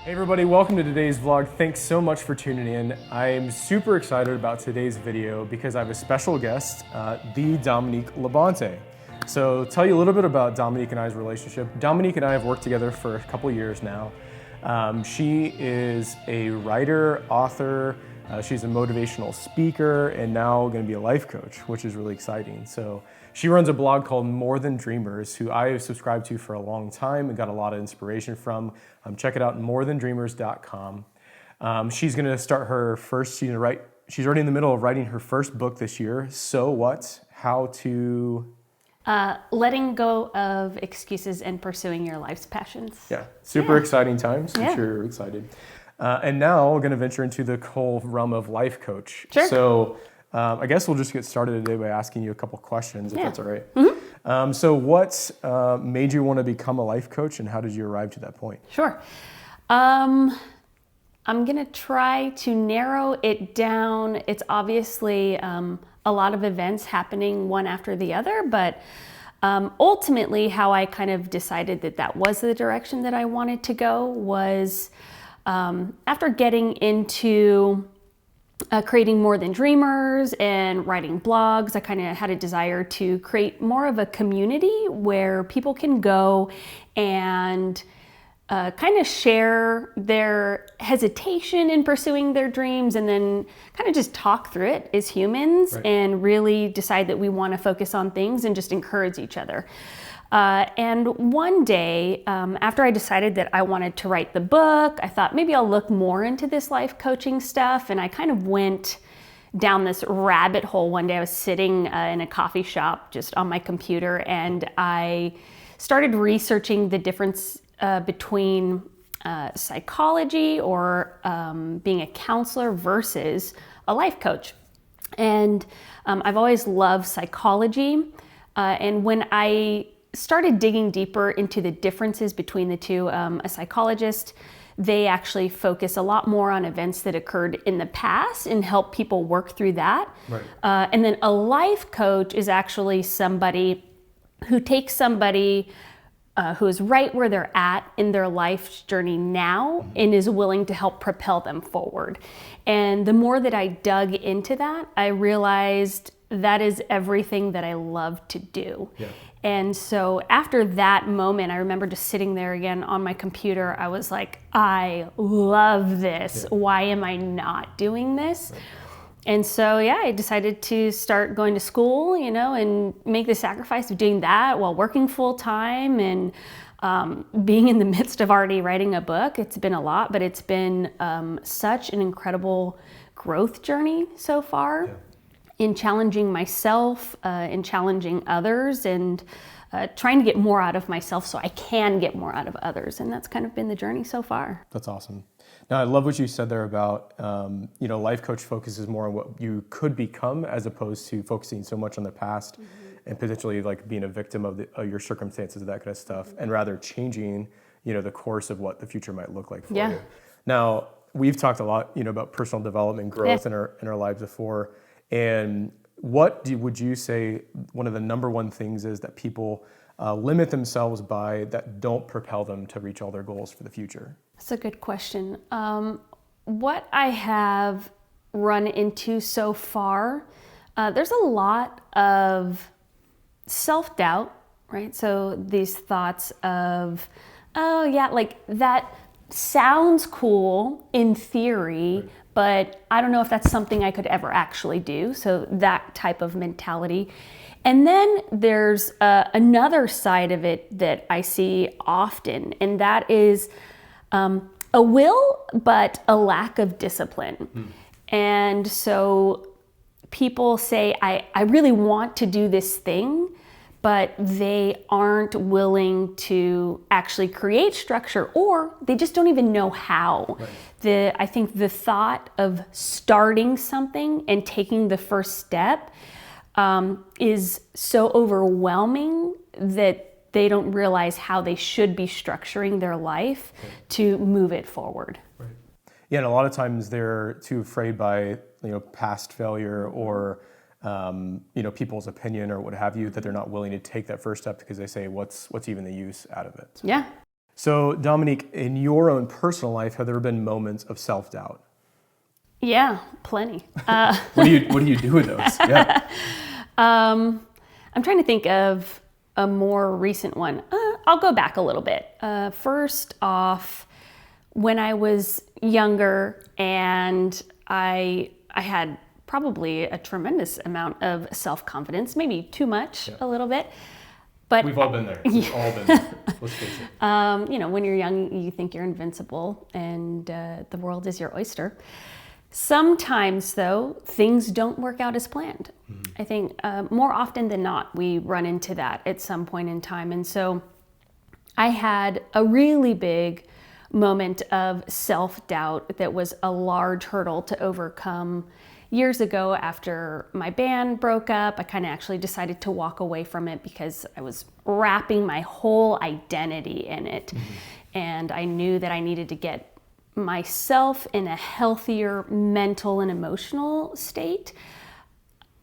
Hey everybody, welcome to today's vlog. Thanks so much for tuning in. I'm super excited about today's video because I have a special guest, the Dominique Labonte. So tell you a little bit about Dominique and I's relationship. Dominique and I have worked together for a couple years now. She is a writer, author, she's a motivational speaker, and now going to be a life coach, which is really exciting. So she runs a blog called More Than Dreamers, who I have subscribed to for a long time and got a lot of inspiration from. Check it out, morethandreamers.com. She's going to start her first, she's already in the middle of writing her first book this year. So what? How to... letting go of excuses and pursuing your life's passions. Yeah, super exciting times. I'm sure you're excited. And now we're going to venture into the whole realm of life coach. Sure. So I guess we'll just get started today by asking you a couple questions, if that's all right. Mm-hmm. So what made you want to become a life coach, and how did you arrive to that point? Sure. I'm going to try to narrow it down. It's obviously a lot of events happening one after the other, but ultimately how I kind of decided that that was the direction that I wanted to go was after getting into creating More Than Dreamers and writing blogs, I kind of had a desire to create more of a community where people can go and kind of share their hesitation in pursuing their dreams, and then kind of just talk through it as humans and really decide that we want to focus on things and just encourage each other. And one day, after I decided that I wanted to write the book, I thought maybe I'll look more into this life coaching stuff. And I kind of went down this rabbit hole. One day I was sitting in a coffee shop just on my computer, and I started researching the difference between psychology or being a counselor versus a life coach. And I've always loved psychology. And when I started digging deeper into the differences between the two, a psychologist, they actually focus a lot more on events that occurred in the past and help people work through that. Right. And then a life coach is actually somebody who takes somebody who is right where they're at in their life journey now and is willing to help propel them forward. And the more that I dug into that, I realized that is everything that I love to do. Yeah. And so after that moment, I remember just sitting there again on my computer. I was like, I love this. Yeah. Why am I not doing this? Right. And so, I decided to start going to school, and make the sacrifice of doing that while working full time and being in the midst of already writing a book. It's been a lot, but it's been such an incredible growth journey so far. Yeah. In challenging myself, in challenging others, and trying to get more out of myself so I can get more out of others. And that's kind of been the journey so far. That's awesome. Now, I love what you said there about, life coach focuses more on what you could become as opposed to focusing so much on the past and potentially like being a victim of your circumstances, that kind of stuff, and rather changing, the course of what the future might look like for you. Now, we've talked a lot, about personal development, growth in our lives before. And what would you say one of the number one things is that people limit themselves by that don't propel them to reach all their goals for the future? That's a good question. What I have run into so far, there's a lot of self-doubt, right? So these thoughts of, oh yeah, like that sounds cool in theory, right, but I don't know if that's something I could ever actually do. So that type of mentality. And then there's another side of it that I see often, and that is a will, but a lack of discipline. And so people say, I really want to do this thing, but they aren't willing to actually create structure, or they just don't even know how. Right. I think the thought of starting something and taking the first step is so overwhelming that they don't realize how they should be structuring their life to move it forward. Right. Yeah, and a lot of times they're too afraid by past failure or people's opinion or what have you, that they're not willing to take that first step because they say, what's even the use out of it? Yeah. So Dominique, in your own personal life, have there been moments of self-doubt? Yeah, plenty. What do you do with those? Yeah. I'm trying to think of a more recent one. I'll go back a little bit. First off, when I was younger and I had probably a tremendous amount of self-confidence, maybe too much, a little bit. But We've all been there. We've all been there. Let's face it. when you're young, you think you're invincible and the world is your oyster. Sometimes, though, things don't work out as planned. I think more often than not, we run into that at some point in time. And so I had a really big moment of self-doubt that was a large hurdle to overcome years ago after my band broke up. I kind of actually decided to walk away from it because I was wrapping my whole identity in it. And I knew that I needed to get myself in a healthier mental and emotional state.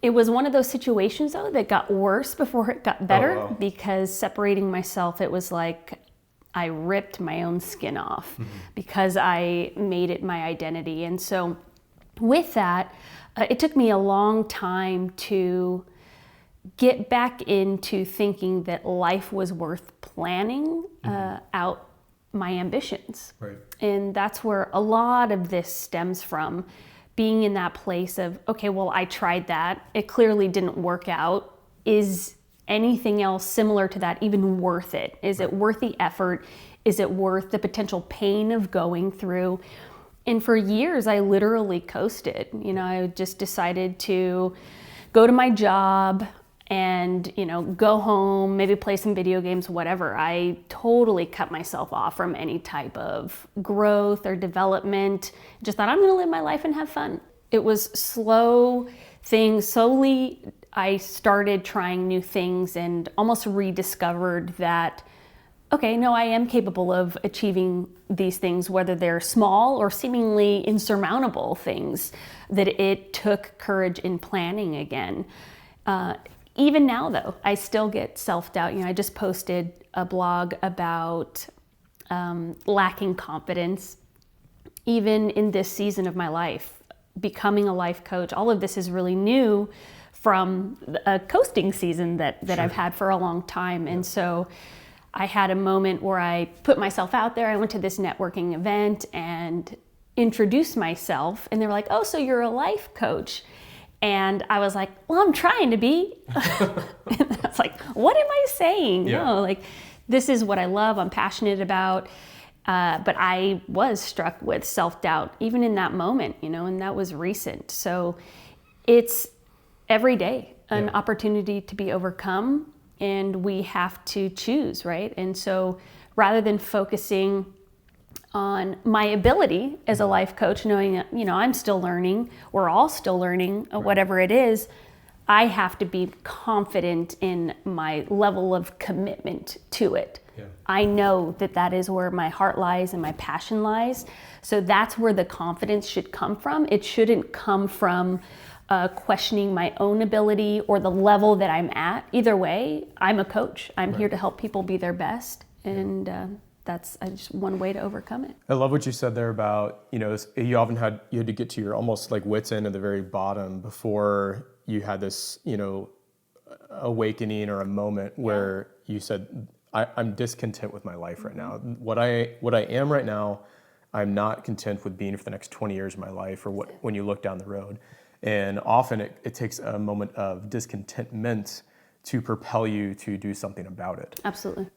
It was one of those situations, though, that got worse before it got better, because separating myself, it was like I ripped my own skin off because I made it my identity. And so with that, it took me a long time to get back into thinking that life was worth planning out my ambitions. Right. And that's where a lot of this stems from, being in that place of, okay, well, I tried that. It clearly didn't work out. Is anything else similar to that even worth it? Is it worth the effort? Is it worth the potential pain of going through? And for years, I literally coasted. I just decided to go to my job and, go home, maybe play some video games, whatever. I totally cut myself off from any type of growth or development. Just thought, I'm going to live my life and have fun. It was slow things. Slowly, I started trying new things and almost rediscovered that, okay, no, I am capable of achieving these things, whether they're small or seemingly insurmountable things, that it took courage in planning again. Even now, though, I still get self-doubt. I just posted a blog about lacking confidence, even in this season of my life, becoming a life coach. All of this is really new from a coasting season that I've had for a long time. And so I had a moment where I put myself out there. I went to this networking event and introduced myself, and they were like, "Oh, so you're a life coach?" And I was like, "Well, I'm trying to be." And I was like, "What am I saying?" No, this is what I love, I'm passionate about. But I was struck with self-doubt even in that moment, and that was recent. So it's every day an opportunity to be overcome, and we have to choose, right? And so rather than focusing on my ability as a life coach, knowing that, I'm still learning, we're all still learning, whatever it is, I have to be confident in my level of commitment to it. I know that is where my heart lies and my passion lies. So that's where the confidence should come from. It shouldn't come from questioning my own ability or the level that I'm at. Either way, I'm a coach. I'm here to help people be their best. And that's just one way to overcome it. I love what you said there about, you often had to get to your almost like wit's end at the very bottom before you had this, awakening or a moment where you said, I'm discontent with my life right now. What I am right now, I'm not content with being for the next 20 years of my life, or when you look down the road. And often it takes a moment of discontentment to propel you to do something about it. Absolutely.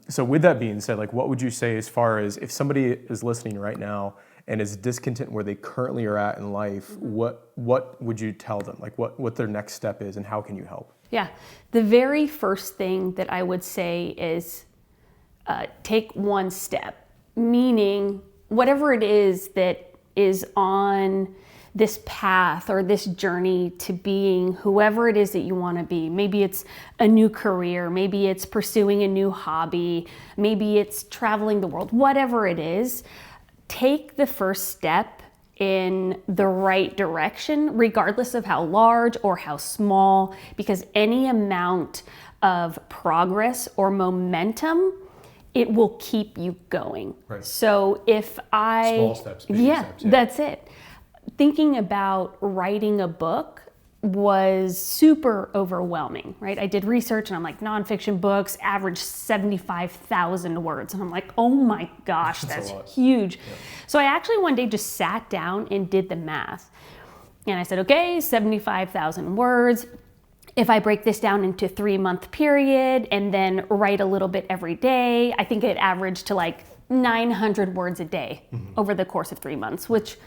So with that being said, what would you say as far as if somebody is listening right now and is discontent where they currently are at in life, what would you tell them? What their next step is and how can you help? Yeah, the very first thing that I would say is take one step, meaning whatever it is that is on this path or this journey to being whoever it is that you want to be. Maybe it's a new career, maybe it's pursuing a new hobby, maybe it's traveling the world, whatever it is, take the first step in the right direction, regardless of how large or how small, because any amount of progress or momentum it will keep you going. Right. So if I... Small steps, baby steps. That's it. Thinking about writing a book was super overwhelming, right? I did research and I'm like, nonfiction books average 75,000 words. And I'm like, oh my gosh, that's huge. Yeah. So I actually one day just sat down and did the math. And I said, okay, 75,000 words. If I break this down into 3-month period and then write a little bit every day, I think it averaged to like 900 words a day over the course of 3 months, which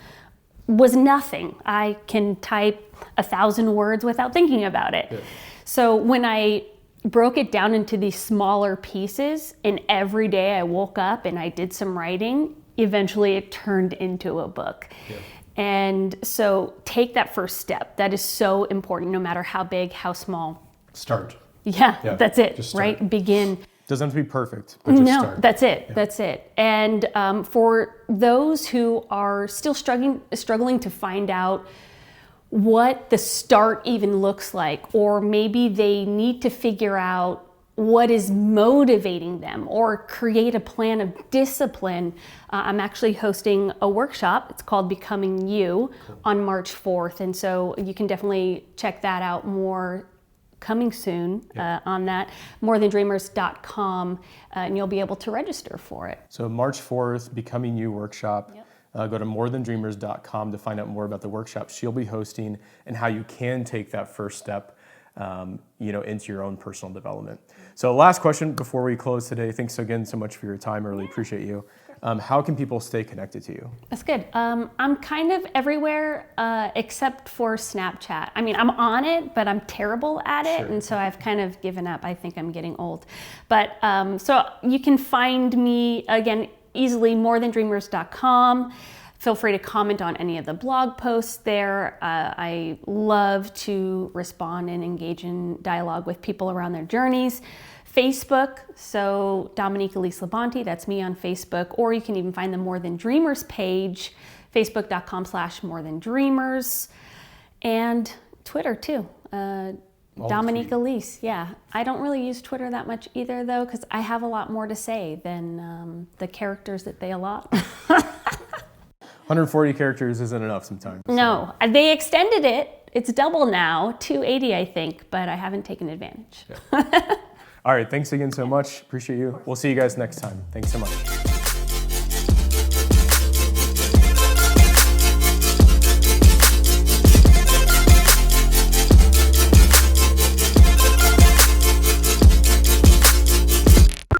was nothing. I can type 1,000 words without thinking about it. Yeah. So when I broke it down into these smaller pieces and every day I woke up and I did some writing, eventually it turned into a book. Yeah. And so take that first step. That is so important, no matter how big, how small. Start. Yeah. That's it, right? Begin. Doesn't have to be perfect, but just start. That's it. Yeah. That's it. And for those who are still struggling to find out what the start even looks like, or maybe they need to figure out what is motivating them or create a plan of discipline, I'm actually hosting a workshop. It's called Becoming You on March 4th. And so you can definitely check that out more coming soon on that, morethandreamers.com, and you'll be able to register for it. So March 4th, Becoming You workshop. Yep. Go to morethandreamers.com to find out more about the workshop she'll be hosting and how you can take that first step into your own personal development. So last question before we close today. Thanks again so much for your time. I really appreciate you. How can people stay connected to you? That's good. I'm kind of everywhere except for Snapchat. I mean, I'm on it, but I'm terrible at it. Sure. And so I've kind of given up. I think I'm getting old. But so you can find me, again, easily morethandreamers.com. Feel free to comment on any of the blog posts there. I love to respond and engage in dialogue with people around their journeys. Facebook, so Dominique Elise Labonte, that's me on Facebook, or you can even find the More Than Dreamers page, facebook.com/morethandreamers, and Twitter too, Dominique Elise, yeah. I don't really use Twitter that much either though, because I have a lot more to say than the characters that they allot. 140 characters isn't enough sometimes. So. No, they extended it. It's double now, 280 I think, but I haven't taken advantage. Yeah. All right, thanks again so much. Appreciate you. We'll see you guys next time. Thanks so much.